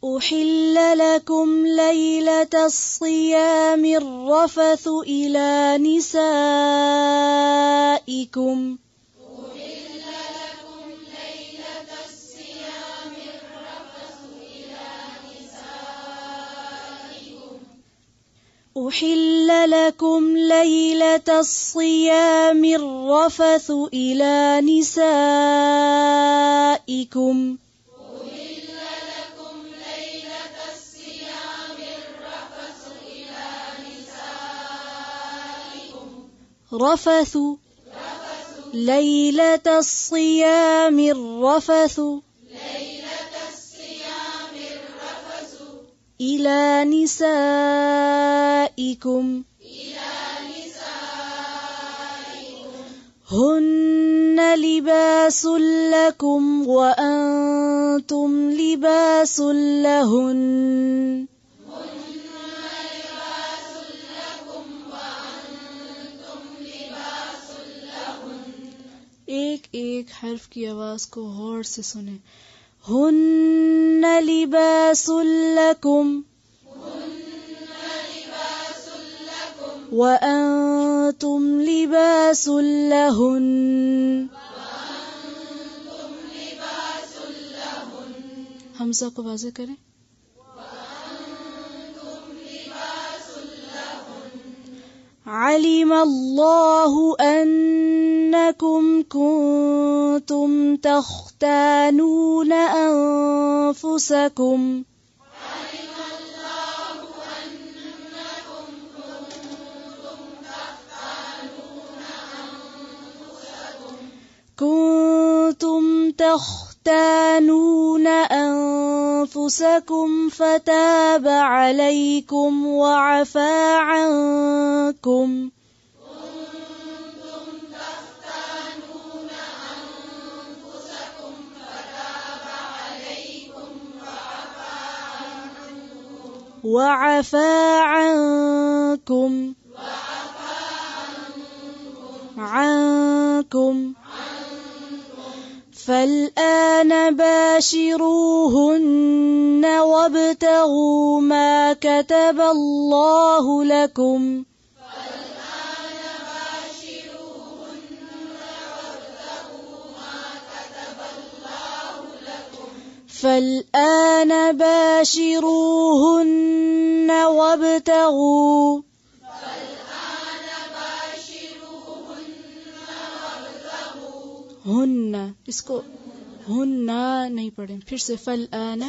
أحل لكم ليلة الصيام الرفث إلى نسائكم أحل لكم ليلة الصيام الرفث إلى نسائكم رفث ليلة الصيام الرفث إلى نسائكم هن لباس لكم وأنتم لباس لهن ایک ایک حرف کی آواز کو غور سے سنیں. ہن لباس لکم وأنتم لباس لهن. حمزہ کو واضح کریں. علم اللہ انکم کنتم تختانون انفسکم تختانون أنفسكم فتاب عليكم وعفى عنكم وعفى عنكم فالآن باشروهن وابتغوا ما كتب الله لكم فالآن باشروهن وابتغوا ہن اس کو ہن نہیں پڑھیں پھر سے فالآن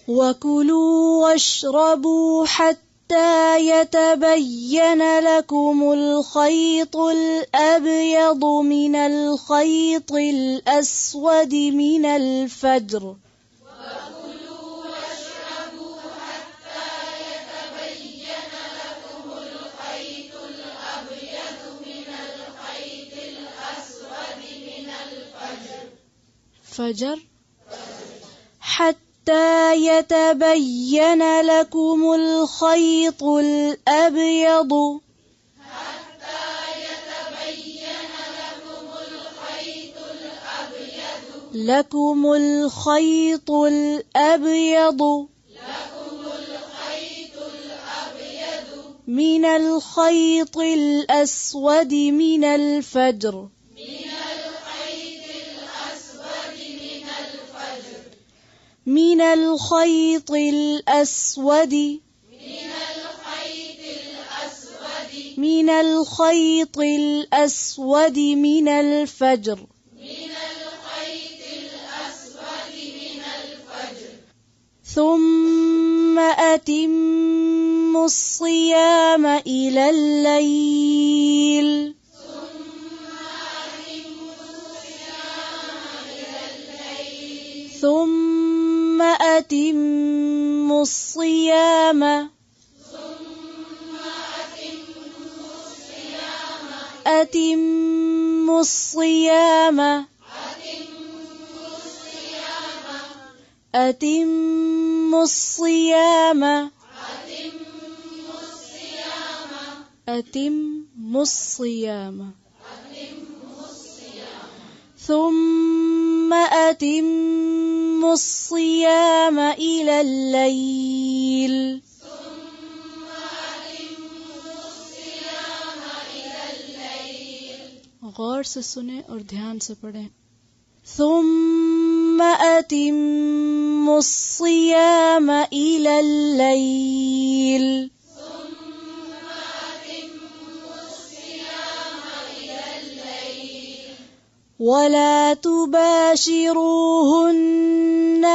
وَكُلُوا وَاشْرَبُوا حَتَّى يَتَبَيَّنَ لَكُمُ الْخَيْطُ الْأَبْيَضُ مِنَ الْخَيْطِ الْأَسْوَدِ مِنَ الْفَجْرِ فجر حتى يتبين لكم الخيط الأبيض من الخيط الأسود من الفجر من الخيط الأسود من الخيط الأسود من الفجر ثم أتموا الصيام إلى الليل ثم أتموا الصيام أتموا الصيام أتموا الصيام أتم الصيام ثم أتموا الصيام إلى الليل غور سے سنیں اور دھیان سے پڑھیں. ثم أتموا الصيام إلى الليل ولا تباشروهن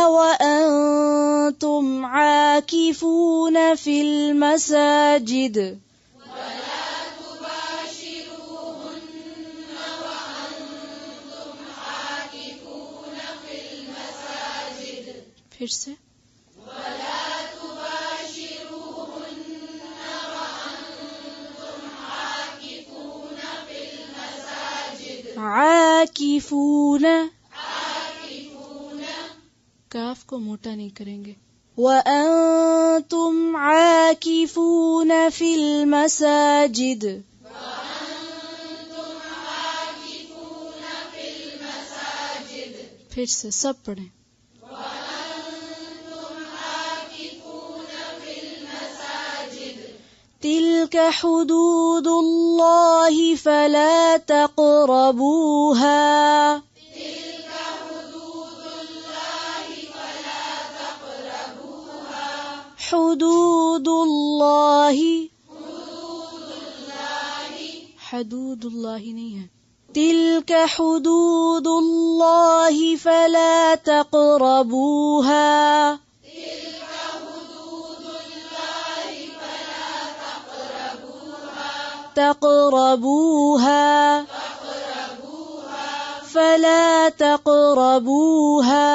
وأنتم عاكفون في المساجد پھر سے عاکفون کاف کو موٹا نہیں کریں گے. وَأَنْتُمْ عَاكِفُونَ فِي الْمَسَاجِدِ پھر سے سب پڑھیں. تِلْكَ حُدُودُ اللَّهِ فَلَا تَقْرَبُوهَا حدود اللہ حدود اللہ نہیں ہے. تلک حدود اللہ فلا تقربوها فلا تقربوها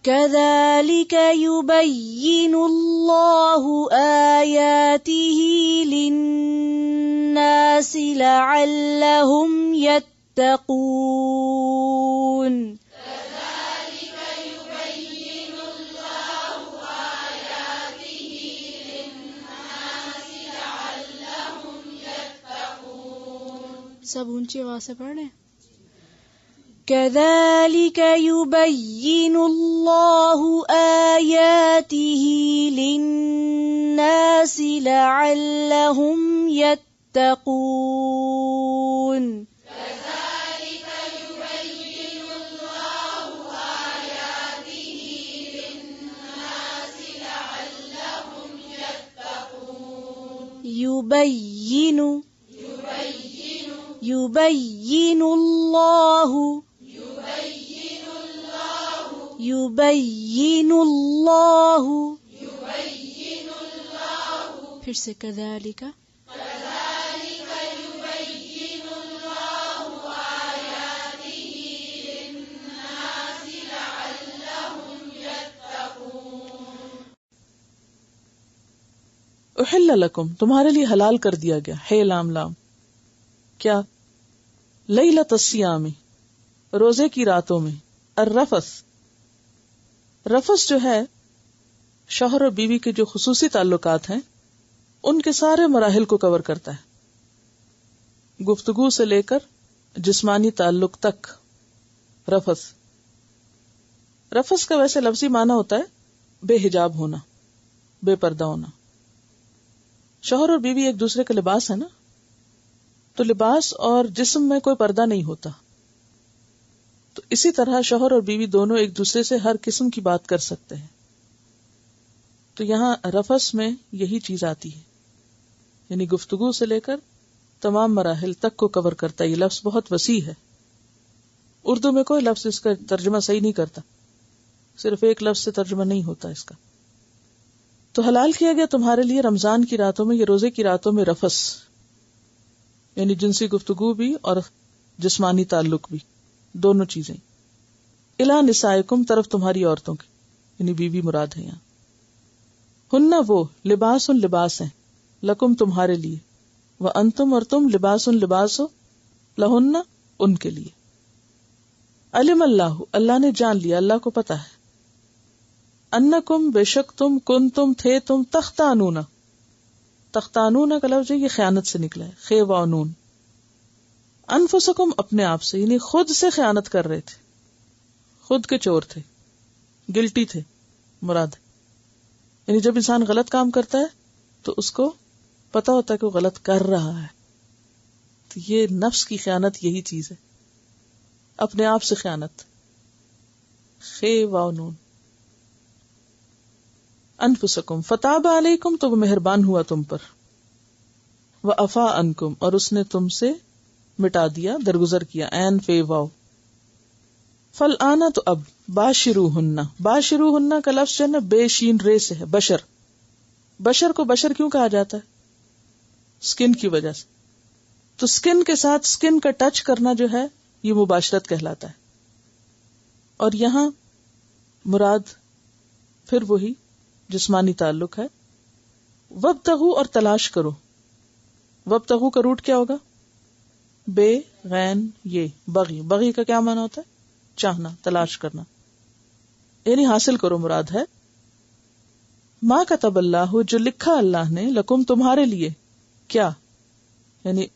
كذلك يبين الله آياته للناس لعلهم يتقون. سب اونچی آواز سے پڑھ رہے ہیں. كذلك يبين الله آياته للناس لعلهم يتقون. كذلك يبين الله آياته للناس لعلهم يتقون. يبين الله پھر سے كذلك يبين الله آياته للناس لعلهم يتقون. احل لکم تمہارے لیے حلال کر دیا گیا ہے لام کیا لیلۃ الصیام روزے کی راتوں میں الرفث جو ہے شوہر اور بیوی کے جو خصوصی تعلقات ہیں ان کے سارے مراحل کو کور کرتا ہے، گفتگو سے لے کر جسمانی تعلق تک. رفث کا ویسے لفظی معنی ہوتا ہے بے حجاب ہونا، بے پردہ ہونا. شوہر اور بیوی ایک دوسرے کا لباس ہے نا، تو لباس اور جسم میں کوئی پردہ نہیں ہوتا. تو اسی طرح شوہر اور بیوی دونوں ایک دوسرے سے ہر قسم کی بات کر سکتے ہیں. تو یہاں رفث میں یہی چیز آتی ہے، یعنی گفتگو سے لے کر تمام مراحل تک کو کور کرتا ہے. یہ لفظ بہت وسیع ہے، اردو میں کوئی لفظ اس کا ترجمہ صحیح نہیں کرتا، صرف ایک لفظ سے ترجمہ نہیں ہوتا اس کا. تو حلال کیا گیا تمہارے لیے رمضان کی راتوں میں، یہ روزے کی راتوں میں رفث یعنی جنسی گفتگو بھی اور جسمانی تعلق بھی، دونوں چیزیں. الا نسائکم طرف تمہاری عورتوں کی، یعنی بیوی مراد ہے یہاں. ہن وہ لباس ہیں لکم تمہارے لیے، وانتم اور تم لباس ہو لہن ان کے لیے. علم اللہ نے جان لیا، اللہ کو پتا ہے. انکم بے شک تم کنتم تھے تم تختانون تختانون کا لفظ یہ خیانت سے نکلا ہے، خیوانون. انفسکم اپنے آپ سے، یعنی خود سے خیانت کر رہے تھے، خود کے چور تھے، گلٹی تھے مراد. یعنی جب انسان غلط کام کرتا ہے تو اس کو پتا ہوتا ہے کہ وہ غلط کر رہا ہے. تو یہ نفس کی خیانت یہی چیز ہے، اپنے آپ سے خیانت. خیوانون انفسکم فتاب علیکم، تو وہ مہربان ہوا تم پر. وعفا عنکم، اور اس نے تم سے مٹا دیا، درگزر کیا. این فی واو. فالآن، تو اب. باشروہن، باشروہن کا لفظ جو ہے نا بے شین رے سے ہے، بشر. بشر کو بشر کیوں کہا جاتا ہے؟ سکن کی وجہ سے. تو سکن کے ساتھ سکن کا ٹچ کرنا جو ہے یہ مباشرت کہلاتا ہے. اور یہاں مراد پھر وہی جسمانی تعلق ہے. وابتغوا، اور تلاش کرو. وابتغوا کا روٹ کیا ہوگا؟ بے غین یہ بغی. بغی کا کیا معنی ہوتا ہے؟ چاہنا، تلاش کرنا، یعنی حاصل کرو مراد ہے. ما کتب اللہ، جو لکھا اللہ نے، لکم تمہارے لیے. کیا؟ یعنی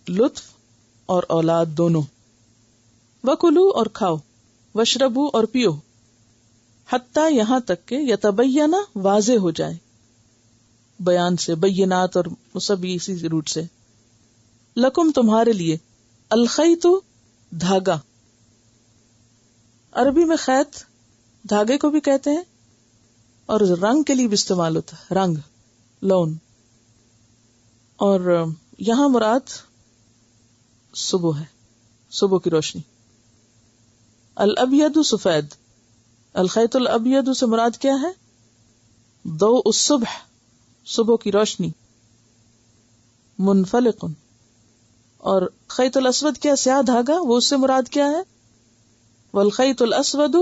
لطف اور اولاد دونوں. وکلو، اور کھاؤ. وشربو، اور پیو. حتی، یہاں تک کہ یتبین، واضح ہو جائے. بیان سے، بینات اور سب اسی روٹ سے. لکم تمہارے لیے. الخیط، دھاگا. عربی میں خیط دھاگے کو بھی کہتے ہیں اور رنگ کے لیے بھی استعمال ہوتا ہے، رنگ، لون. اور یہاں مراد صبح ہے، صبح کی روشنی. الابید، سفید. الخیط الابید سے مراد کیا ہے؟ ضوء الصبح، صبح کی روشنی. منفلق، اور خیط الاسود کیا؟ سیاہ دھاگا، وہ اس سے مراد کیا ہے؟ والخیط الاسود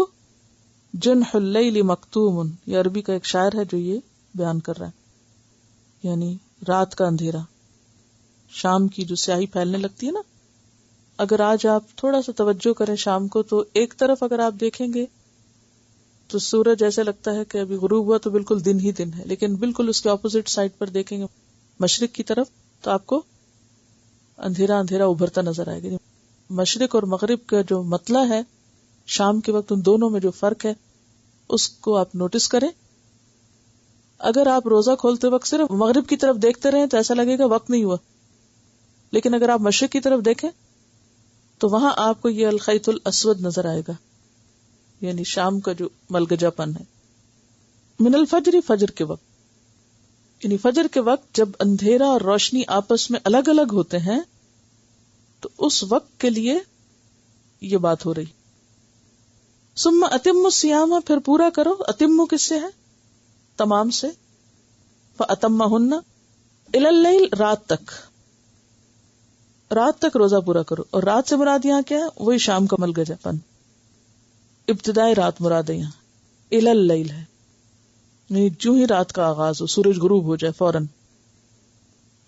جنح اللیل مکتوم. یہ عربی کا ایک شاعر ہے جو یہ بیان کر رہا ہے، یعنی رات کا اندھیرا، شام کی جو سیاہی پھیلنے لگتی ہے نا. اگر آج آپ تھوڑا سا توجہ کریں شام کو تو ایک طرف اگر آپ دیکھیں گے تو سورج ایسے لگتا ہے کہ ابھی غروب ہوا تو بالکل دن ہی دن ہے، لیکن بالکل اس کے اپوزٹ سائڈ پر دیکھیں گے مشرق کی طرف تو آپ کو اندھیرا اندھیرا ابھرتا نظر آئے گا. مشرق اور مغرب کا جو مطلع ہے شام کے وقت، ان دونوں میں جو فرق ہے اس کو آپ نوٹس کریں. اگر آپ روزہ کھولتے وقت صرف مغرب کی طرف دیکھتے رہیں تو ایسا لگے گا وقت نہیں ہوا، لیکن اگر آپ مشرق کی طرف دیکھیں تو وہاں آپ کو یہ الخیط الاسود نظر آئے گا، یعنی شام کا جو ملگجا پن ہے. من الفجر، فجر کے وقت، یعنی فجر کے وقت جب اندھیرا اور روشنی آپس میں الگ الگ ہوتے ہیں تو اس وقت کے لیے یہ بات ہو رہی. ثم اتم الصیام، پھر پورا کرو. اتم کس سے ہے؟ تمام سے. فاتمہن الی اللیل، رات تک. رات تک روزہ پورا کرو. اور رات سے مراد یہاں کیا ہے؟ وہی شام کا ملگجا پن، ابتدائی رات مراد ہے یہاں. الی اللیل ہے، یعنی جو ہی رات کا آغاز ہو، سورج غروب ہو جائے فوراً.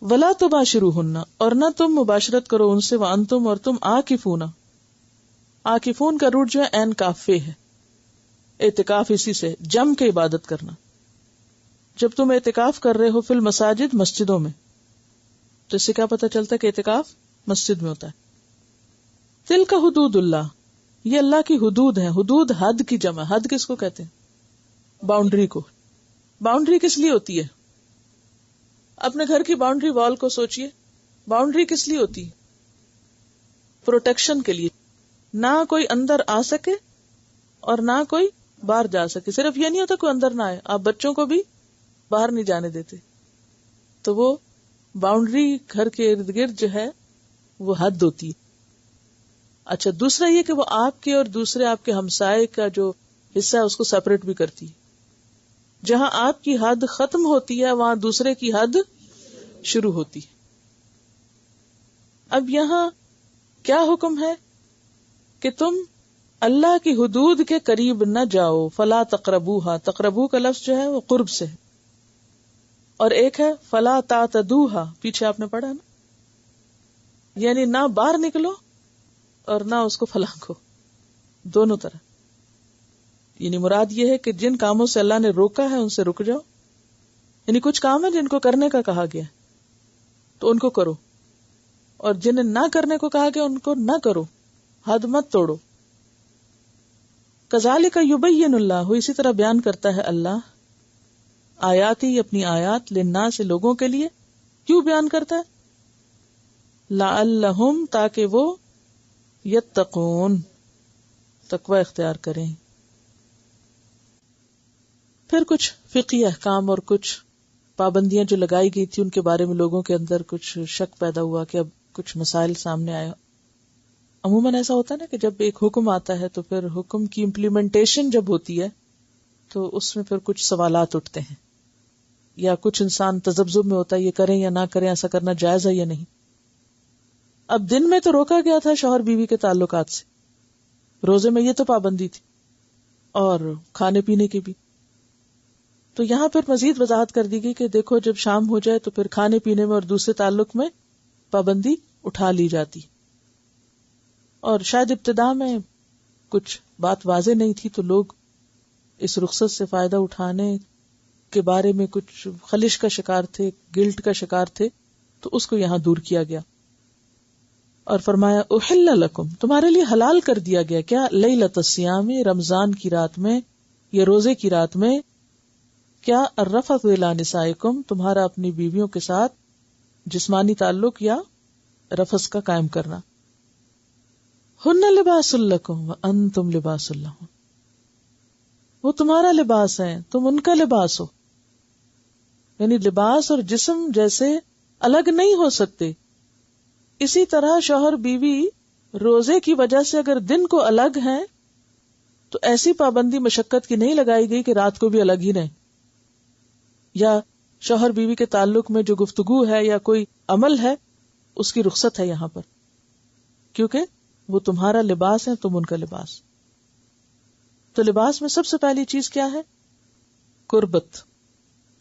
ولا تباشروہن، اور نہ تم مباشرت کرو ان سے. وانتم، اور تم عاکفون. عاکفون کا روٹ جو ہے عین کافے ہے. اعتکاف اسی سے، جم کے عبادت کرنا. جب تم اعتکاف کر رہے ہو فی المساجد، مسجدوں میں، تو اس سے کیا پتہ چلتا ہے کہ اعتکاف مسجد میں ہوتا ہے. تلک حدود اللہ، یہ اللہ کی حدود ہیں. حدود حد کی جمع. حد کس کو کہتے ہیں؟ باؤنڈری کو. باؤنڈری کس لیے ہوتی ہے؟ اپنے گھر کی باؤنڈری وال کو سوچئے. باؤنڈری کس لیے ہوتی ہے؟ پروٹیکشن کے لیے. نہ کوئی اندر آ سکے اور نہ کوئی باہر جا سکے. صرف یہ نہیں ہوتا کوئی اندر نہ آئے، آپ بچوں کو بھی باہر نہیں جانے دیتے. تو وہ باؤنڈری گھر کے ارد گرد جو ہے وہ حد ہوتی ہے. اچھا، دوسرا یہ کہ وہ آپ کے اور دوسرے آپ کے ہمسائے کا جو حصہ ہے اس کو سیپریٹ بھی کرتی ہے. جہاں آپ کی حد ختم ہوتی ہے وہاں دوسرے کی حد شروع ہوتی ہے. اب یہاں کیا حکم ہے کہ تم اللہ کی حدود کے قریب نہ جاؤ. فلا تقربوها، تقربو کا لفظ جو ہے وہ قرب سے ہے. اور ایک ہے فلا تعتدوها، پیچھے آپ نے پڑھا نا، یعنی نہ باہر نکلو اور نہ اس کو پھلانگو، دونوں طرح. یعنی مراد یہ ہے کہ جن کاموں سے اللہ نے روکا ہے ان سے رک جاؤ. یعنی کچھ کام ہے جن کو کرنے کا کہا گیا، تو ان کو کرو، اور جنہیں نہ کرنے کو کہا گیا ان کو نہ کرو، حد مت توڑو. کذالک یبین اللہ، اسی طرح بیان کرتا ہے اللہ آیاتی، اپنی آیات، للناس، لوگوں کے لیے. کیوں بیان کرتا ہے؟ لعلہم، تاکہ وہ یتقون، تقوی اختیار کریں. پھر کچھ فقہی احکام اور کچھ پابندیاں جو لگائی گئی تھی ان کے بارے میں لوگوں کے اندر کچھ شک پیدا ہوا کہ اب کچھ مسائل سامنے آئے. عموماً ایسا ہوتا ہے نا کہ جب ایک حکم آتا ہے تو پھر حکم کی امپلیمنٹیشن جب ہوتی ہے تو اس میں پھر کچھ سوالات اٹھتے ہیں، یا کچھ انسان تذبذب میں ہوتا ہے یہ کریں یا نہ کریں، ایسا کرنا جائز ہے یا نہیں. اب دن میں تو روکا گیا تھا شوہر بیوی کے تعلقات سے، روزے میں یہ تو پابندی تھی، اور کھانے پینے کی بھی. تو یہاں پر مزید وضاحت کر دی گئی کہ دیکھو جب شام ہو جائے تو پھر کھانے پینے میں اور دوسرے تعلق میں پابندی اٹھا لی جاتی. اور شاید ابتدا میں کچھ بات واضح نہیں تھی تو لوگ اس رخصت سے فائدہ اٹھانے کے بارے میں کچھ خلش کا شکار تھے، گلٹ کا شکار تھے، تو اس کو یہاں دور کیا گیا. اور فرمایا احل لکم، تمہارے لیے حلال کر دیا گیا کیا، لیلۃ الصیام، رمضان کی رات میں یا روزے کی رات میں، کیا الرفث الی نسائکم، تمہارا اپنی بیویوں کے ساتھ جسمانی تعلق یا رفث کا قائم کرنا. ہن لباس لکم وانتم لباس لہن، وہ تمہارا لباس ہے، تم ان کا لباس ہو. یعنی لباس اور جسم جیسے الگ نہیں ہو سکتے، اسی طرح شوہر بیوی روزے کی وجہ سے اگر دن کو الگ ہیں تو ایسی پابندی مشقت کی نہیں لگائی گئی کہ رات کو بھی الگ ہی رہیں، یا شوہر بیوی کے تعلق میں جو گفتگو ہے یا کوئی عمل ہے اس کی رخصت ہے یہاں پر، کیونکہ وہ تمہارا لباس ہے، تم ان کا لباس. تو لباس میں سب سے پہلی چیز کیا ہے؟ قربت،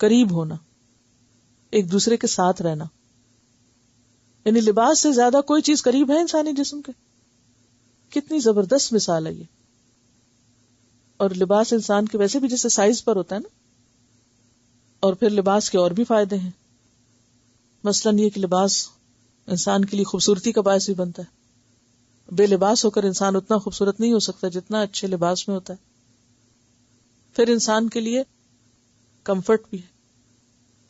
قریب ہونا، ایک دوسرے کے ساتھ رہنا. یعنی لباس سے زیادہ کوئی چیز قریب ہے انسانی جسم کے؟ کتنی زبردست مثال ہے یہ. اور لباس انسان کے ویسے بھی جیسے سائز پر ہوتا ہے نا، اور پھر لباس کے اور بھی فائدے ہیں. مثلاً یہ کہ لباس انسان کے لیے خوبصورتی کا باعث بھی بنتا ہے. بے لباس ہو کر انسان اتنا خوبصورت نہیں ہو سکتا جتنا اچھے لباس میں ہوتا ہے. پھر انسان کے لیے کمفرٹ بھی ہے،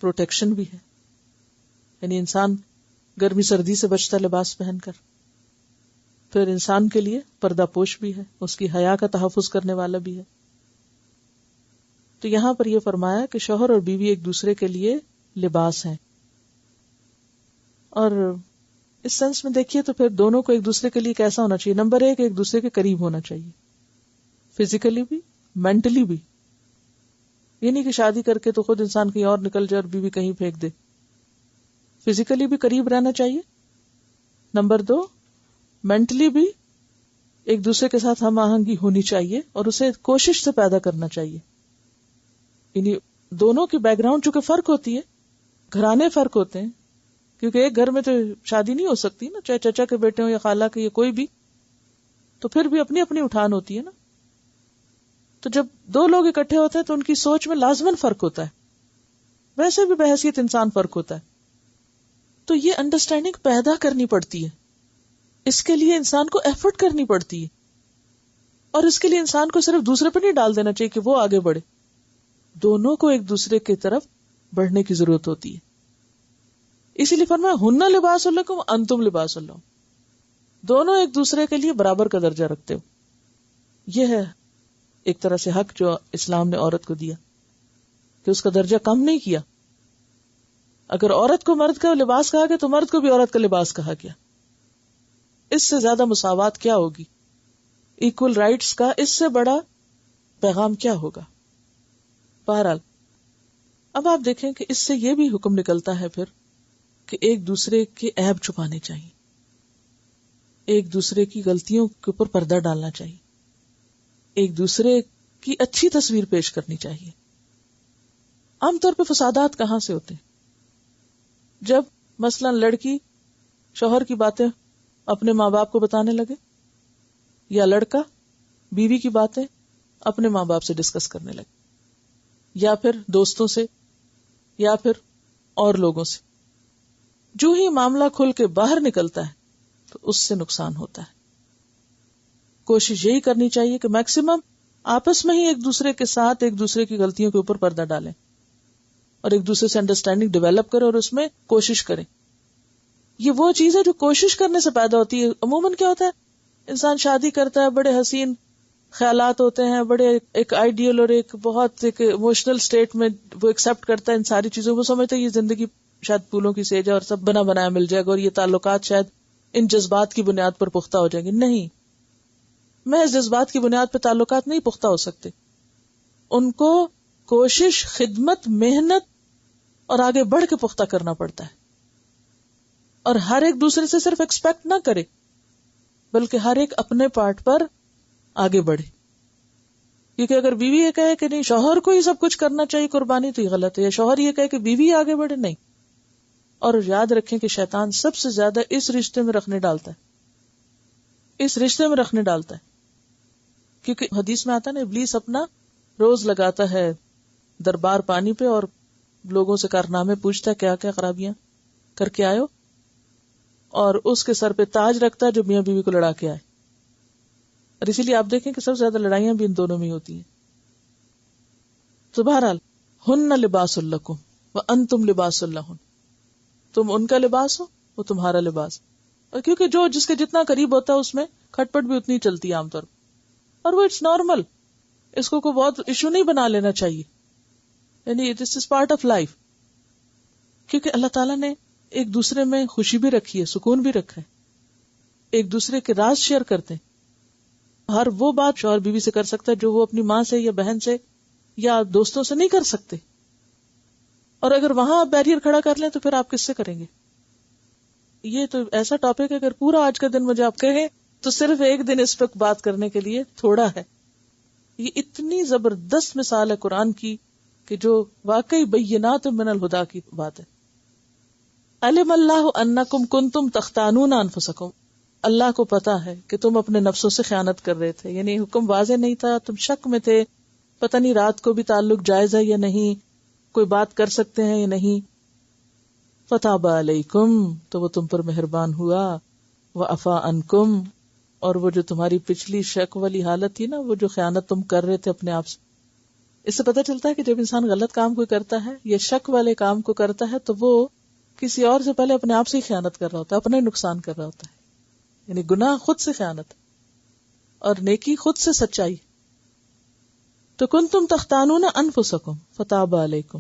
پروٹیکشن بھی ہے، یعنی انسان گرمی سردی سے بچتا لباس پہن کر. پھر انسان کے لیے پردہ پوش بھی ہے، اس کی حیا کا تحفظ کرنے والا بھی ہے. تو یہاں پر یہ فرمایا کہ شوہر اور بیوی ایک دوسرے کے لیے لباس ہیں. اور اس سینس میں دیکھیے تو پھر دونوں کو ایک دوسرے کے لیے کیسا ہونا چاہیے؟ نمبر 1، ایک دوسرے کے قریب ہونا چاہیے، فزیکلی بھی، مینٹلی بھی. یہ نہیں کہ شادی کر کے تو خود انسان کہیں اور نکل جائے اور بیوی کہیں پھینک دے. فزیکلی بھی قریب رہنا چاہیے. نمبر 2، مینٹلی بھی ایک دوسرے کے ساتھ ہم آہنگی ہونی چاہیے اور اسے کوشش سے پیدا کرنا چاہیے. یعنی دونوں کی بیک گراؤنڈ چونکہ فرق ہوتی ہے، گھرانے فرق ہوتے ہیں، کیونکہ ایک گھر میں تو شادی نہیں ہو سکتی نا، چاہے چچا کے بیٹے ہوں یا خالہ کے یا کوئی بھی، تو پھر بھی اپنی اپنی اٹھان ہوتی ہے نا. تو جب دو لوگ اکٹھے ہوتے ہیں تو ان کی سوچ میں لازماً فرق ہوتا ہے، ویسے بھی بحیثیت انسان فرق ہوتا ہے. تو یہ انڈرسٹینڈنگ پیدا کرنی پڑتی ہے، اس کے لیے انسان کو ایفرٹ کرنی پڑتی ہے، اور اس کے لیے انسان کو صرف دوسرے پہ نہیں ڈال دینا چاہیے کہ وہ آگے بڑھے. دونوں کو ایک دوسرے کی طرف بڑھنے کی ضرورت ہوتی ہے. اسی لیے فرمایا ہن لباس لکم انتم لباس لہن، دونوں ایک دوسرے کے لیے برابر کا درجہ رکھتے ہو. یہ ہے ایک طرح سے حق جو اسلام نے عورت کو دیا، کہ اس کا درجہ کم نہیں کیا. اگر عورت کو مرد کا لباس کہا گیا تو مرد کو بھی عورت کا لباس کہا گیا. اس سے زیادہ مساوات کیا ہوگی؟ ایکول رائٹس کا اس سے بڑا پیغام کیا ہوگا؟ بہرحال اب آپ دیکھیں کہ اس سے یہ بھی حکم نکلتا ہے پھر کہ ایک دوسرے کے عیب چھپانے چاہیے، ایک دوسرے کی غلطیوں کے اوپر پردہ ڈالنا چاہیے، ایک دوسرے کی اچھی تصویر پیش کرنی چاہیے. عام طور پہ فسادات کہاں سے ہوتے ہیں؟ جب مثلا لڑکی شوہر کی باتیں اپنے ماں باپ کو بتانے لگے، یا لڑکا بیوی کی باتیں اپنے ماں باپ سے ڈسکس کرنے لگے، یا پھر دوستوں سے، یا پھر اور لوگوں سے. جو ہی معاملہ کھل کے باہر نکلتا ہے تو اس سے نقصان ہوتا ہے. کوشش یہی کرنی چاہیے کہ میکسیمم آپس میں ہی ایک دوسرے کے ساتھ ایک دوسرے کی غلطیوں کے اوپر پردہ ڈالیں اور ایک دوسرے سے انڈرسٹینڈنگ ڈیولپ کریں اور اس میں کوشش کریں. یہ وہ چیز ہے جو کوشش کرنے سے پیدا ہوتی ہے. عموماً کیا ہوتا ہے، انسان شادی کرتا ہے، بڑے حسین خیالات ہوتے ہیں، بڑے ایک آئیڈیل اور ایک بہت ایک ایموشنل اسٹیٹ میں وہ ایکسپٹ کرتا ہے ان ساری چیزوں کو، سمجھتا ہے یہ زندگی شاید پھولوں کی سیج ہے اور سب بنا بنایا مل جائے گا اور یہ تعلقات شاید ان جذبات کی بنیاد پر پختہ ہو جائیں گے. نہیں، محض جذبات کی بنیاد پہ تعلقات نہیں پختہ ہو سکتے. ان کو کوشش، خدمت، محنت اور آگے بڑھ کے پختہ کرنا پڑتا ہے. اور ہر ایک دوسرے سے صرف ایکسپیکٹ نہ کرے بلکہ ہر ایک اپنے پارٹ پر آگے بڑھے. کیونکہ اگر بیوی یہ کہے کہ نہیں شوہر کو ہی سب کچھ کرنا چاہیے قربانی، تو یہ غلط ہے. یا شوہر یہ کہے کہ بیوی آگے بڑھے، نہیں. اور یاد رکھیں کہ شیطان سب سے زیادہ اس رشتے میں رکھنے ڈالتا ہے، اس رشتے میں رکھنے ڈالتا ہے. کیونکہ حدیث میں آتا ہے نا، ابلیس اپنا روز لگاتا ہے دربار پانی پہ اور لوگوں سے کارنامے پوچھتا ہے کیا کیا خرابیاں کر کے آئے ہو، اور اس کے سر پہ تاج رکھتا ہے جو میاں بیوی کو لڑا کے آئے. اور اسی لیے آپ دیکھیں کہ سب سے زیادہ لڑائیاں بھی ان دونوں میں ہوتی ہیں. تو بہرحال ہن لباس لکم وانتم لباس لہن، تم ان کا لباس ہو، وہ تمہارا لباس. اور کیونکہ جو جس کے جتنا قریب ہوتا ہے اس میں کھٹ پٹ بھی اتنی چلتی ہے عام طور پر، اور وہ اٹس نارمل، اس کو کوئی بہت ایشو نہیں بنا لینا چاہیے. یعنی دس از پارٹ آف لائف. کیونکہ اللہ تعالیٰ نے ایک دوسرے میں خوشی بھی رکھی ہے، سکون بھی رکھا ہے. ایک دوسرے کے راز شیئر کرتے ہیں. ہر وہ بات شوہر بیوی سے کر سکتا ہے جو وہ اپنی ماں سے یا بہن سے یا دوستوں سے نہیں کر سکتے. اور اگر وہاں آپ بیریئر کھڑا کر لیں تو پھر آپ کس سے کریں گے؟ یہ تو ایسا ٹاپک ہے، اگر پورا آج کا دن مجھے آپ کہیں تو صرف ایک دن اس پہ بات کرنے کے لیے تھوڑا ہے. یہ اتنی زبردست مثال ہے قرآن کی کہ جو واقعی بینات من الہدا کی بات ہے. علم اللہ انکم کنتم تختانون انفسکم، اللہ کو پتا ہے کہ تم اپنے نفسوں سے خیانت کر رہے تھے. یعنی حکم واضح نہیں تھا، تم شک میں تھے، پتہ نہیں رات کو بھی تعلق جائز ہے یا نہیں، کوئی بات کر سکتے ہیں یا نہیں. فتاب علیکم، تو وہ تم پر مہربان ہوا. وعفا عنکم، اور وہ جو تمہاری پچھلی شک والی حالت تھی نا، وہ جو خیانت تم کر رہے تھے اپنے آپ سے، اس سے پتہ چلتا ہے کہ جب انسان غلط کام کوئی کرتا ہے یا شک والے کام کو کرتا ہے تو وہ کسی اور سے پہلے اپنے آپ سے ہی خیانت کر رہا ہوتا ہے، اپنا ہی نقصان کر رہا ہوتا ہے. یعنی گناہ خود سے خیانت اور نیکی خود سے سچائی. تو کنتم تختانون انفسکم فتاب علیکم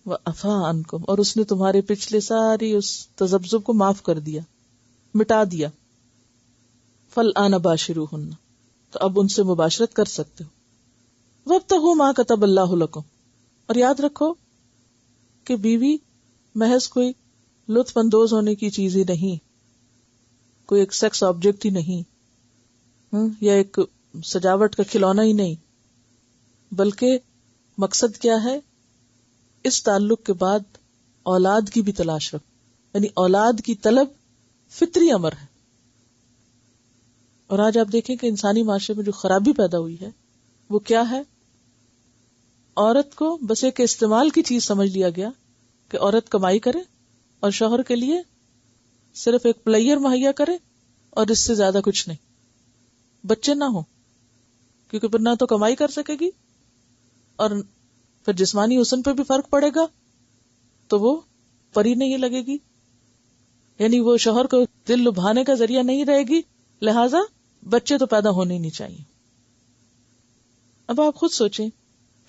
وعفا عنکم، اور اس نے تمہارے پچھلے ساری اس تذبذب کو معاف کر دیا، مٹا دیا. فالآن باشروہن، تو اب ان سے مباشرت کر سکتے ہو. وابتغوا ما کتب اللہ لکم، اور یاد رکھو کہ بیوی محض کوئی لطف اندوز ہونے کی چیز ہی نہیں، کوئی ایک سیکس آبجیکٹ ہی نہیں، یا ایک سجاوٹ کا کھلونا ہی نہیں، بلکہ مقصد کیا ہے؟ اس تعلق کے بعد اولاد کی بھی تلاش رکھو. یعنی اولاد کی طلب فطری امر ہے. اور آج آپ دیکھیں کہ انسانی معاشرے میں جو خرابی پیدا ہوئی ہے وہ کیا ہے؟ عورت کو بس ایک استعمال کی چیز سمجھ لیا گیا کہ عورت کمائی کرے اور شوہر کے لیے صرف ایک پلیئر مہیا کرے اور اس سے زیادہ کچھ نہیں. بچے نہ ہو، کیونکہ پھر نہ تو کمائی کر سکے گی اور پھر جسمانی حسن پہ بھی فرق پڑے گا تو وہ پری نہیں لگے گی. یعنی وہ شوہر کو دل لبھانے کا ذریعہ نہیں رہے گی، لہذا بچے تو پیدا ہونے ہی نہیں چاہیے. اب آپ خود سوچیں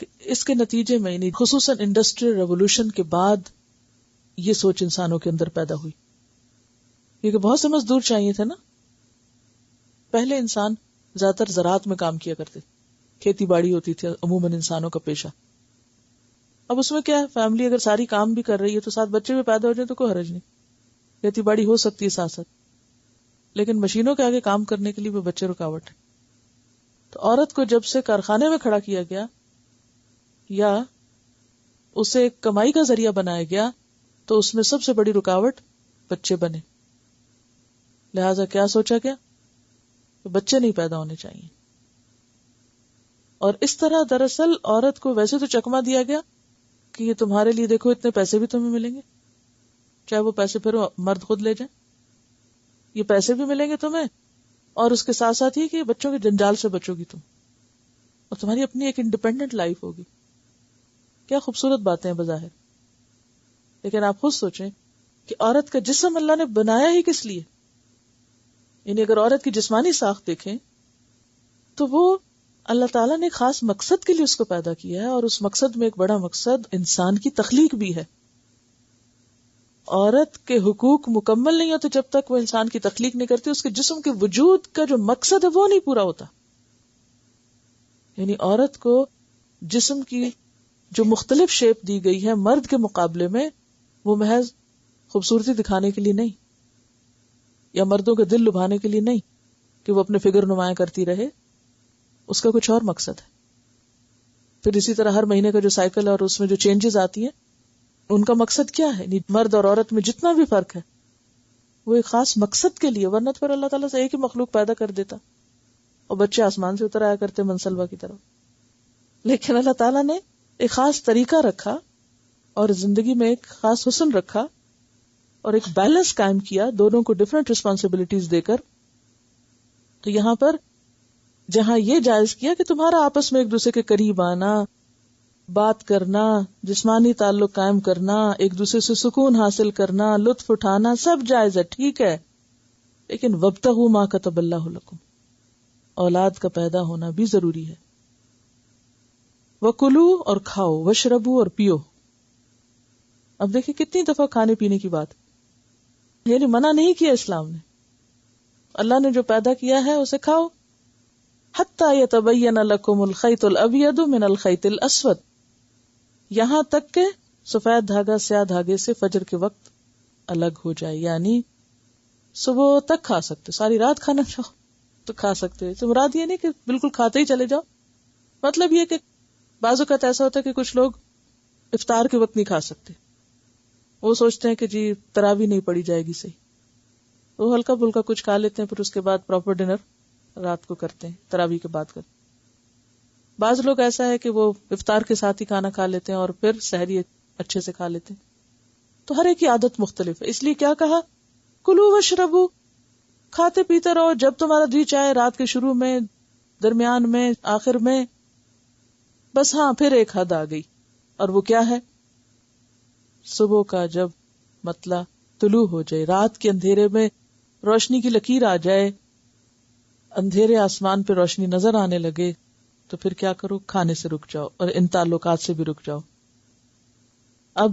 کہ اس کے نتیجے میں یعنی خصوصاً انڈسٹریل ریولوشن کے بعد یہ سوچ انسانوں کے اندر پیدا ہوئی، کیونکہ بہت سے مزدور چاہیے تھے نا. پہلے انسان زیادہ تر زراعت میں کام کیا کرتے، کھیتی باڑی ہوتی تھی عموماً انسانوں کا پیشہ. اب اس میں کیا ہے، فیملی اگر ساری کام بھی کر رہی ہے تو ساتھ بچے بھی پیدا ہو جائیں تو کوئی حرج نہیں، کھیتی باڑی ہو سکتی ہے ساتھ ساتھ. لیکن مشینوں کے آگے کام کرنے کے لیے وہ بچے رکاوٹ ہے. تو عورت کو جب سے کارخانے میں کھڑا کیا گیا یا اسے ایک کمائی کا ذریعہ بنایا گیا تو اس میں سب سے بڑی رکاوٹ بچے بنے. لہذا کیا سوچا گیا کہ بچے نہیں پیدا ہونے چاہیے. اور اس طرح دراصل عورت کو ویسے تو چکمہ دیا گیا کہ یہ تمہارے لیے دیکھو اتنے پیسے بھی تمہیں ملیں گے، چاہے وہ پیسے پھر مرد خود لے جائیں. یہ پیسے بھی ملیں گے تمہیں اور اس کے ساتھ ساتھ ہی کہ بچوں کے جنجال سے بچو گی تم, اور تمہاری اپنی ایک انڈیپینڈنٹ لائف ہوگی. کیا خوبصورت باتیں ہیں بظاہر, لیکن آپ خود سوچیں کہ عورت کا جسم اللہ نے بنایا ہی کس لیے. یعنی اگر عورت کی جسمانی ساخت دیکھیں تو وہ اللہ تعالیٰ نے خاص مقصد کے لیے اس کو پیدا کیا ہے, اور اس مقصد میں ایک بڑا مقصد انسان کی تخلیق بھی ہے. عورت کے حقوق مکمل نہیں ہوتے جب تک وہ انسان کی تخلیق نہیں کرتی, اس کے جسم کے وجود کا جو مقصد ہے وہ نہیں پورا ہوتا. یعنی عورت کو جسم کی جو مختلف شیپ دی گئی ہے مرد کے مقابلے میں, وہ محض خوبصورتی دکھانے کے لیے نہیں, یا مردوں کے دل لبھانے کے لیے نہیں کہ وہ اپنے فگر نمایاں کرتی رہے, اس کا کچھ اور مقصد ہے. پھر اسی طرح ہر مہینے کا جو سائیکل ہے اور اس میں جو چینجز آتی ہیں, ان کا مقصد کیا ہے؟ مرد اور عورت میں جتنا بھی فرق ہے وہ ایک خاص مقصد کے لیے, ورنہ پھر اللہ تعالیٰ سے ایک ہی مخلوق پیدا کر دیتا اور بچے آسمان سے اتر آیا کرتے منسلوا کی طرح. لیکن اللہ تعالیٰ نے ایک خاص طریقہ رکھا اور زندگی میں ایک خاص حسن رکھا اور ایک بیلنس قائم کیا, دونوں کو ڈفرینٹ ریسپانسبلٹیز دے کر. تو یہاں پر جہاں یہ جائز کیا کہ تمہارا آپس میں ایک دوسرے کے قریب آنا, بات کرنا, جسمانی تعلق قائم کرنا, ایک دوسرے سے سکون حاصل کرنا, لطف اٹھانا, سب جائز ہے, ٹھیک ہے, لیکن وابتغوا ما کتب اللہ لکم, اولاد کا پیدا ہونا بھی ضروری ہے. وَكُلُوا اور کھاؤ, وَاشْرَبُوا اور پیو. اب دیکھیں کتنی دفعہ کھانے پینے کی بات, یعنی منع نہیں کیا اسلام نے. اللہ نے جو پیدا کیا ہے اسے کھاؤ. حَتَّى يَتَبَيَّنَ لَكُمُ الْخَيْطُ الْأَبْيَضُ مِنَ الْخَيْطِ الْأَسْوَدِ, یہاں تک کہ سفید دھاگا سیاہ دھاگے سے فجر کے وقت الگ ہو جائے. یعنی صبح تک کھا سکتے, ساری رات کھانا چاہو تو کھا سکتے. تو مراد یہ نہیں کہ بالکل کھاتے ہی چلے جاؤ, مطلب یہ کہ بعض اوقات ایسا ہوتا ہے کہ کچھ لوگ افطار کے وقت نہیں کھا سکتے, وہ سوچتے ہیں کہ جی تراویح نہیں پڑی جائے گی صحیح, وہ ہلکا پھلکا کچھ کھا لیتے ہیں, پھر اس کے بعد پراپر ڈنر رات کو کرتے ہیں, تراویح کے بعد کرتے ہیں. بعض لوگ ایسا ہے کہ وہ افطار کے ساتھ ہی کھانا کھا لیتے ہیں اور پھر سحری اچھے سے کھا لیتے ہیں. تو ہر ایک کی عادت مختلف ہے, اس لیے کیا کہا, کلو واشربو, کھاتے پیتے رہو جب تمہارا جی چاہے, رات کے شروع میں, درمیان میں, آخر میں, بس. ہاں پھر ایک حد آ گئی, اور وہ کیا ہے, صبح کا جب مطلع طلوع ہو جائے, رات کے اندھیرے میں روشنی کی لکیر آ جائے, اندھیرے آسمان پہ روشنی نظر آنے لگے, تو پھر کیا کرو, کھانے سے رک جاؤ اور ان تعلقات سے بھی رک جاؤ. اب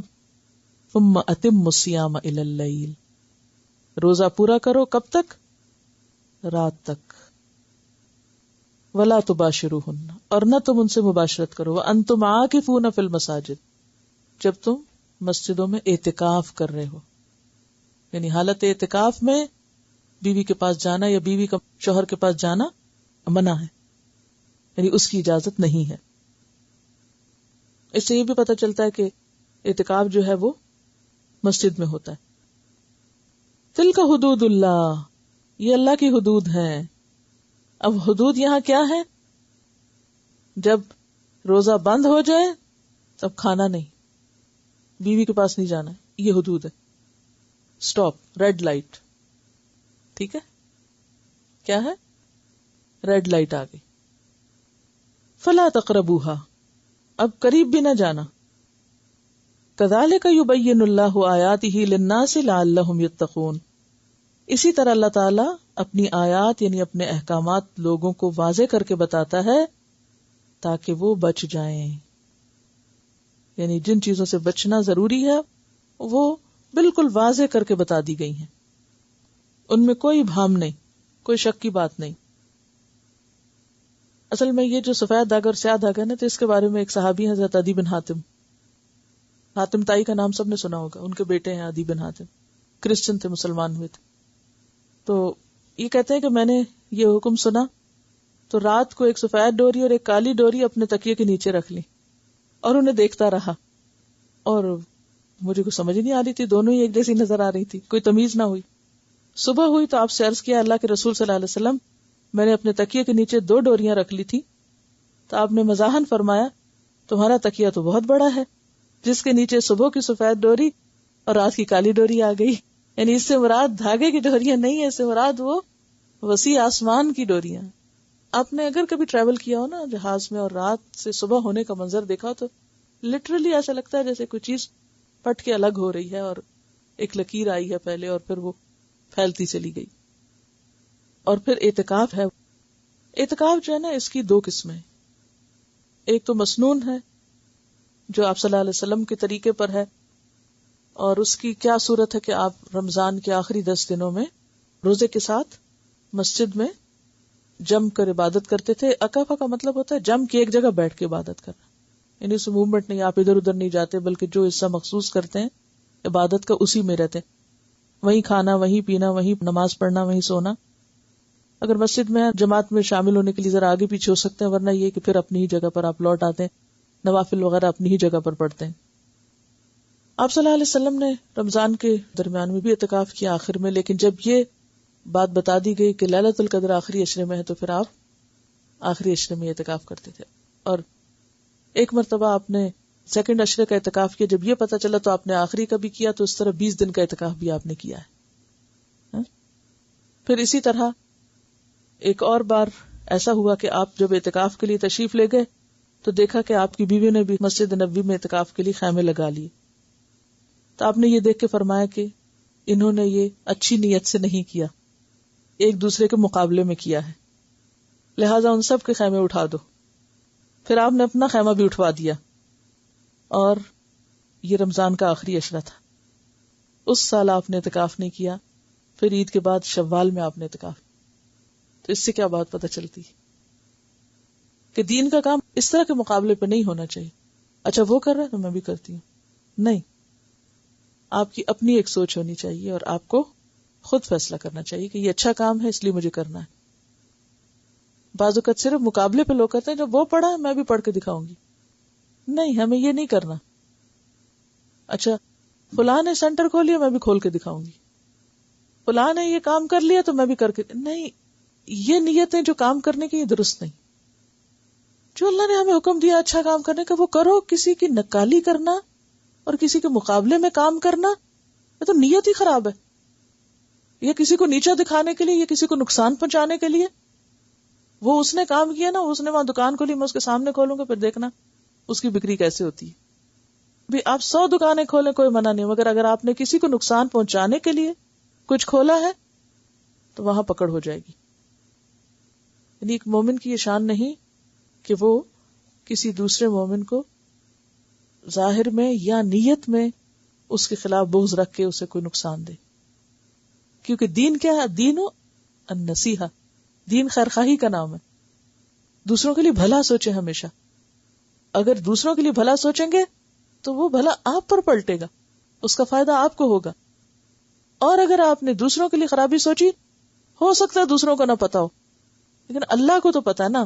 ثم اتموا الصیام الی اللیل, روزہ پورا کرو, کب تک, رات تک. ولا تباشروہن, اور نہ تم ان سے مباشرت کرو, وانتم عاکفون فی المساجد, جب تم مسجدوں میں اعتکاف کر رہے ہو. یعنی حالت اعتکاف میں بیوی کے پاس جانا یا بیوی کا شوہر کے پاس جانا منع ہے, یعنی اس کی اجازت نہیں ہے. اس سے یہ بھی پتہ چلتا ہے کہ اعتکاف جو ہے وہ مسجد میں ہوتا ہے. تلک حدود اللہ, یہ اللہ کی حدود ہیں. اب حدود یہاں کیا ہے, جب روزہ بند ہو جائے تب کھانا نہیں, بیوی کے پاس نہیں جانا, یہ حدود ہے. سٹاپ, ریڈ لائٹ, ٹھیک ہے, کیا ہے, ریڈ لائٹ آ گئی. فلا تقربوها, اب قریب بھی نہ جانا. کذالک یبین اللہ آیاتہ للناس لعلہم یتقون, اسی طرح اللہ تعالیٰ اپنی آیات یعنی اپنے احکامات لوگوں کو واضح کر کے بتاتا ہے تاکہ وہ بچ جائیں. یعنی جن چیزوں سے بچنا ضروری ہے وہ بالکل واضح کر کے بتا دی گئی ہیں, ان میں کوئی بھام نہیں, کوئی شک کی بات نہیں. اصل میں یہ جو سفید دھاگا اور سیاہ دھاگا ہے نا, تو اس کے بارے میں ایک صحابی ہیں حضرت عدی بن حاتم, حاتم تائی کا نام سب نے سنا ہوگا, ان کے بیٹے ہیں عدی بن حاتم, کرسچن تھے, مسلمان ہوئے تھے. تو یہ کہتے ہیں کہ میں نے یہ حکم سنا تو رات کو ایک سفید ڈوری اور ایک کالی ڈوری اپنے تکیے کے نیچے رکھ لی اور انہیں دیکھتا رہا, اور مجھے کچھ سمجھ نہیں آ رہی تھی, دونوں ہی ایک جیسی نظر آ رہی تھی, کوئی تمیز نہ ہوئی. صبح ہوئی تو آپ سے عرض کیا, اللہ کے رسول صلی اللہ علیہ وسلم, میں نے اپنے تکیے کے نیچے 2 ڈوریاں رکھ لی تھی. تو آپ نے مزاحن فرمایا, تمہارا تکیہ تو بہت بڑا ہے, جس کے نیچے صبح کی سفید ڈوری اور رات کی کالی ڈوری آ گئی. یعنی اس سے مراد دھاگے کی ڈوریاں نہیں ہے، اس سے مراد وہ وسیع آسمان کی ڈوریاں. آپ نے اگر کبھی ٹریول کیا ہو نا جہاز میں اور رات سے صبح ہونے کا منظر دیکھا ہو تو لٹرلی ایسا لگتا ہے جیسے کوئی چیز پٹ کے الگ ہو رہی ہے اور ایک لکیر آئی ہے پہلے اور پھر وہ پھیلتی چلی گئی. اور پھر اعتکاف ہے. اعتکاف جو ہے نا اس کی دو قسمیں. ایک تو مسنون ہے جو آپ صلی اللہ علیہ وسلم کے طریقے پر ہے، اور اس کی کیا صورت ہے کہ آپ رمضان کے آخری 10 دنوں میں روزے کے ساتھ مسجد میں جم کر عبادت کرتے تھے. اکافہ کا مطلب ہوتا ہے جم کے ایک جگہ بیٹھ کے عبادت کرنا، یعنی اس موومنٹ نہیں، آپ ادھر ادھر نہیں جاتے بلکہ جو حصہ مخصوص کرتے ہیں عبادت کا اسی میں رہتے. وہیں کھانا، وہیں پینا، وہیں نماز پڑھنا، وہیں سونا. اگر مسجد میں جماعت میں شامل ہونے کے لیے ذرا آگے پیچھے ہو سکتے ہیں، ورنہ یہ کہ پھر اپنی ہی جگہ پر آپ لوٹ آتے ہیں، نوافل وغیرہ اپنی ہی جگہ پر پڑھتے ہیں. آپ صلی اللہ علیہ وسلم نے رمضان کے درمیان میں بھی اعتکاف کیا آخر میں، لیکن جب یہ بات بتا دی گئی کہ لیلۃ القدر آخری عشرے میں ہے تو پھر آپ آخری عشرے میں اعتکاف کرتے تھے. اور ایک مرتبہ آپ نے سیکنڈ عشرے کا اعتکاف کیا، جب یہ پتا چلا تو آپ نے آخری کا بھی کیا، تو اس طرح 20 دن کا اعتکاف بھی آپ نے کیا ہے. پھر اسی طرح ایک اور بار ایسا ہوا کہ آپ جب اعتکاف کے لیے تشریف لے گئے تو دیکھا کہ آپ کی بیوی نے بھی مسجد نبوی میں اعتکاف کے لیے خیمے لگا لیے. تو آپ نے یہ دیکھ کے فرمایا کہ انہوں نے یہ اچھی نیت سے نہیں کیا، ایک دوسرے کے مقابلے میں کیا ہے، لہذا ان سب کے خیمے اٹھا دو. پھر آپ نے اپنا خیمہ بھی اٹھوا دیا. اور یہ رمضان کا آخری عشرہ تھا. اس سال آپ نے اعتکاف نہیں کیا. پھر عید کے بعد شوال میں آپ نے اعتکاف. تو اس سے کیا بات پتہ چلتی کہ دین کا کام اس طرح کے مقابلے پہ نہیں ہونا چاہیے. اچھا وہ کر رہا ہے تو میں بھی کرتی ہوں. نہیں، آپ کی اپنی ایک سوچ ہونی چاہیے اور آپ کو خود فیصلہ کرنا چاہیے کہ یہ اچھا کام ہے اس لیے مجھے کرنا ہے. بعض اوقات صرف مقابلے پہ لوگ کہتے ہیں جب وہ پڑھا ہے میں بھی پڑھ کے دکھاؤں گی. نہیں، ہمیں یہ نہیں کرنا. اچھا فلاں نے سینٹر کھول لیا میں بھی کھول کے دکھاؤں گی، فلاں نے یہ کام کر لیا تو میں بھی کر کے. نہیں، یہ نیتیں جو کام کرنے کی یہ درست نہیں. جو اللہ نے ہمیں حکم دیا اچھا کام کرنے کا وہ کرو. کسی کی نکالی کرنا اور کسی کے مقابلے میں کام کرنا یہ تو نیت ہی خراب ہے. یا کسی کو نیچا دکھانے کے لیے یا کسی کو نقصان پہنچانے کے لیے. وہ اس نے کام کیا نا، اس نے وہاں دکان کھولی، میں اس کے سامنے کھولوں گا پھر دیکھنا اس کی بکری کیسے ہوتی ہے. بھی آپ 100 دکانیں کھولیں کوئی منع نہیں، مگر اگر آپ نے کسی کو نقصان پہنچانے کے لیے کچھ کھولا ہے تو وہاں پکڑ ہو جائے گی. یعنی ایک مومن کی یہ شان نہیں کہ وہ کسی دوسرے مومن کو ظاہر میں یا نیت میں اس کے خلاف بغض رکھ کے اسے کوئی نقصان دے. کیونکہ دین کیا ہے؟ دین النصیحہ، دین خیرخواہی کا نام ہے. دوسروں کے لیے بھلا سوچیں ہمیشہ. اگر دوسروں کے لیے بھلا سوچیں گے تو وہ بھلا آپ پر پلٹے گا، اس کا فائدہ آپ کو ہوگا. اور اگر آپ نے دوسروں کے لیے خرابی سوچی، ہو سکتا ہے دوسروں کو نہ پتا ہو لیکن اللہ کو تو پتا ہے نا.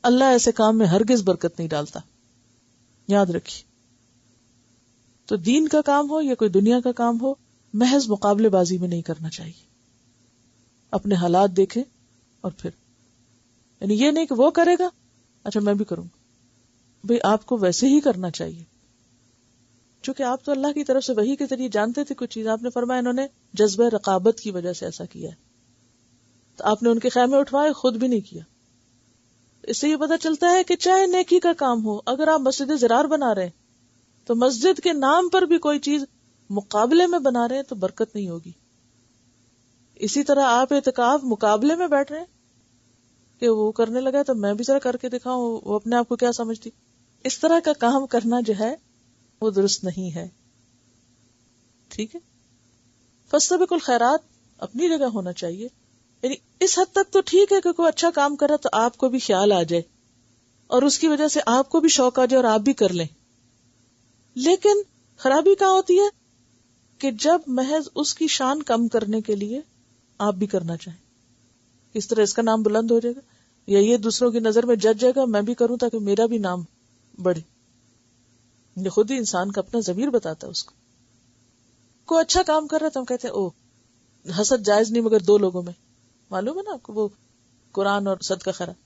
اللہ ایسے کام میں ہرگز برکت نہیں ڈالتا، یاد رکھیے. تو دین کا کام ہو یا کوئی دنیا کا کام ہو، محض مقابلے بازی میں نہیں کرنا چاہیے. اپنے حالات دیکھیں اور پھر یعنی یہ نہیں کہ وہ کرے گا اچھا میں بھی کروں گا. بھئی آپ کو ویسے ہی کرنا چاہیے چونکہ آپ تو اللہ کی طرف سے وحی کے ذریعے جانتے تھے کچھ چیز. آپ نے فرمایا انہوں نے جذبہ رقابت کی وجہ سے ایسا کیا ہے، تو آپ نے ان کے خیمے اٹھوائے، خود بھی نہیں کیا. اس سے یہ پتہ چلتا ہے کہ چاہے نیکی کا کام ہو، اگر آپ مسجد زرار بنا رہے ہیں تو مسجد کے نام پر بھی کوئی چیز مقابلے میں بنا رہے ہیں تو برکت نہیں ہوگی. اسی طرح آپ اعتکاف مقابلے میں بیٹھ رہے ہیں کہ وہ کرنے لگا تو میں بھی ذرا کر کے دکھاؤں، وہ اپنے آپ کو کیا سمجھتی. اس طرح کا کام کرنا جو ہے وہ درست نہیں ہے. ٹھیک ہے، فاستبقوا الخیرات اپنی جگہ ہونا چاہیے. یعنی اس حد تک تو ٹھیک ہے کہ کوئی اچھا کام کرے تو آپ کو بھی خیال آ جائے اور اس کی وجہ سے آپ کو بھی شوق آ جائے اور آپ بھی کر لیں. لیکن خرابی کہاں ہوتی ہے کہ جب محض اس کی شان کم کرنے کے لیے آپ بھی کرنا چاہیں. اس طرح اس کا نام بلند ہو جائے گا یا یہ دوسروں کی نظر میں جج جائے گا، میں بھی کروں تاکہ میرا بھی نام بڑھے. یہ خود ہی انسان کا اپنا ضمیر بتاتا ہے اس کو. کوئی اچھا کام کر رہا ہے تو ہم کہتے ہیں او حسد جائز نہیں مگر 2 لوگوں میں. معلوم ہے نا آپ کو وہ قرآن اور صدقہ خیرات.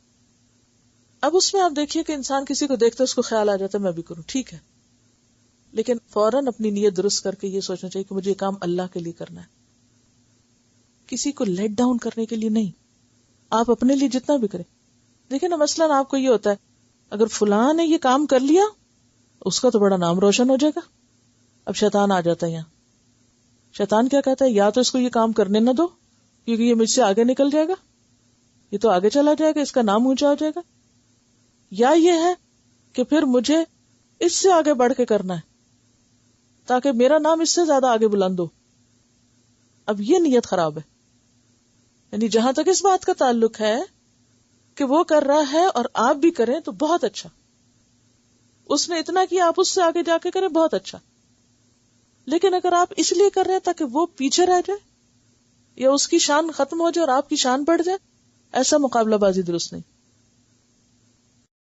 اب اس میں آپ دیکھیے کہ انسان کسی کو دیکھتا ہے اس کو خیال آ جاتا ہے میں بھی کروں، ٹھیک ہے. لیکن فوراً اپنی نیت درست کر کے یہ سوچنا چاہیے کہ مجھے یہ کام اللہ کے لیے کرنا ہے، کسی کو لیٹ ڈاؤن کرنے کے لیے نہیں. آپ اپنے لیے جتنا بھی کریں. دیکھیں نا، مثلاً آپ کو یہ ہوتا ہے اگر فلاں نے یہ کام کر لیا اس کا تو بڑا نام روشن ہو جائے گا. اب شیطان آ جاتا ہے یہاں. شیطان کیا کہتا ہے؟ یا تو اس کو یہ کام کرنے نہ دو کیونکہ یہ مجھ سے آگے نکل جائے گا، یہ تو آگے چلا جائے گا، اس کا نام اونچا ہو جائے گا. یا یہ ہے کہ پھر مجھے اس سے آگے بڑھ کے کرنا ہے تاکہ میرا نام اس سے زیادہ آگے بلند ہو. اب یہ نیت خراب ہے. یعنی جہاں تک اس بات کا تعلق ہے کہ وہ کر رہا ہے اور آپ بھی کریں تو بہت اچھا. اس نے اتنا کیا، آپ اس سے آگے جا کے کریں، بہت اچھا. لیکن اگر آپ اس لیے کر رہے ہیں تاکہ وہ پیچھے رہ جائے یا اس کی شان ختم ہو جائے اور آپ کی شان بڑھ جائے، ایسا مقابلہ بازی درست نہیں.